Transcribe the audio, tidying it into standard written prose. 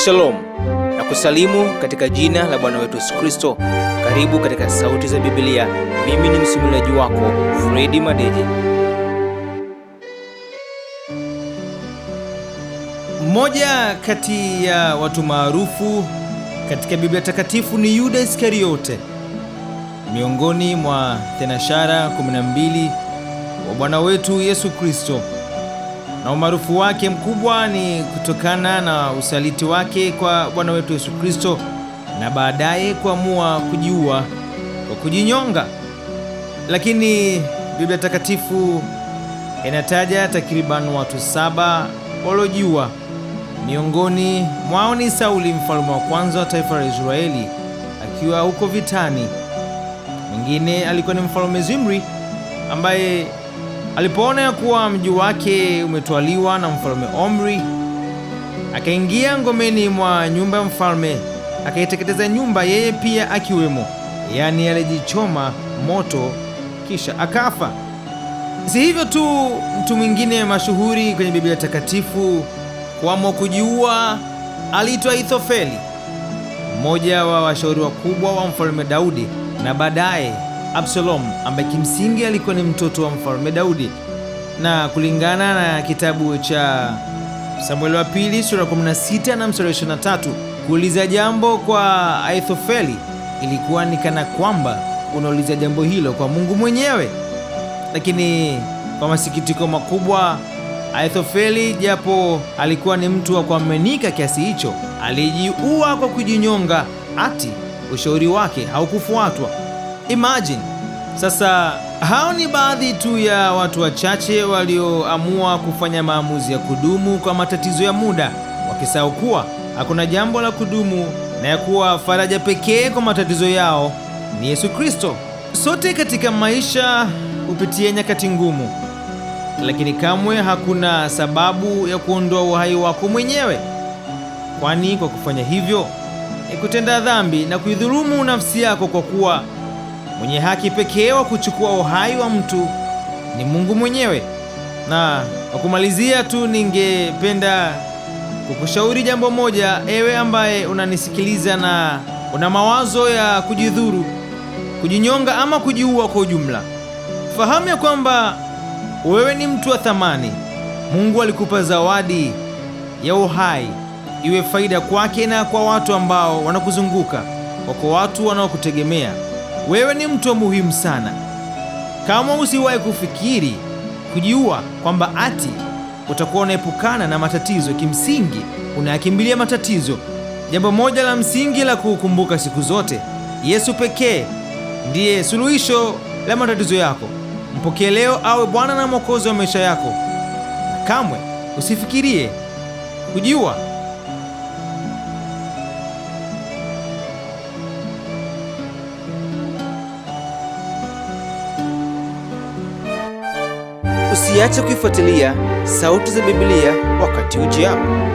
Shalom na kusalimu katika jina la Bwana wetu Yesu Kristo. Karibu katika Sauti za Biblia. Mimi ni msimuliaji wako Fredi Madeje. Mmoja kati ya watu maarufu katika Biblia takatifu ni Yuda Iskariote, miongoni mwa thenashara 12 wa Bwana wetu Yesu Kristo. Na umaarufu wake mkubwa ni kutokana na usaliti wake kwa Bwana wetu Yesu Kristo na baadaye kuamua kujiua kwa kujinyonga. Lakini Biblia takatifu inataja takriban watu 7 waliojiua. Miongoni mwao ni Sauli, mfalme wa kwanza wa taifa la Israeli, akiwa huko vitani. Mwingine alikuwa ni mfalme Zimri, ambaye alipoona ya kuwa mji wake umetwaliwa na mfalme Omri, akaingia ngomeni mwa nyumba ya mfalme, akaiteketeza nyumba, yeye pia akiwemo, yaani alijichoma moto kisha akafa. Si hivyo tu, mtu mwingine mashuhuri kwenye Biblia takatifu kuamua kujiua aliitwa Ahithofeli, mmoja wa washauri wakubwa wa mfalme Daudi, na baadaye Absalom, ambaye kimsingi alikuwa ni mtoto wa mfalme Daudi. Na kulingana na kitabu cha Samueli wa pili sura 16 na mstari 23, kuuliza jambo kwa Ahithofeli ilikuwa ni kana kwamba unauliza jambo hilo kwa Mungu mwenyewe. Lakini kwa masikitiko makubwa, Ahithofeli, japo alikuwa ni mtu wa kuaminika kiasi hicho, alijiua kwa kujinyonga, ati ushauri wake haukufuatwa. Imagine. Sasa hao ni baadhi tu ya watu wachache walioamua kufanya maamuzi ya kudumu kwa matatizo ya muda, wakisahau kuwa hakuna jambo la kudumu na ya kuwa faraja pekee kwa matatizo yao ni Yesu Kristo. Sote katika maisha hupitia nyakati ngumu, lakini kamwe hakuna sababu ya kuondoa uhai wako mwenyewe, kwani kwa kufanya hivyo ni kutenda dhambi na kuidhulumu nafsi yako, kwa kuwa mwenye haki pekee wa kuchukua uhai wa mtu ni Mungu mwenyewe. Na kwa kumalizia tu, ningependa kukushauri jambo moja, ewe ambaye unanisikiliza na una mawazo ya kujidhuru, kujinyonga ama kujiua kwa ujumla. Fahamu ya kwamba wewe ni mtu wa thamani. Mungu alikupa zawadi ya uhai, iwe faida kwake na kwa watu ambao wanakuzunguka, kwa watu wanaokutegemea. Wewe ni mtu wa muhimu sana. Kama usiwahi kufikiri kujiua kwamba ati utakuwa unaepukana na matatizo, kimsingi unayakimbilia matatizo. Jambo moja la msingi la kukumbuka siku zote, Yesu pekee ndiye suluhisho la matatizo yako. Mpokee leo awe Bwana na Mwokozi wa maisha yako, na kamwe usifikirie kujiua. Usiache kuifuatilia Sauti za Biblia wakati ujao.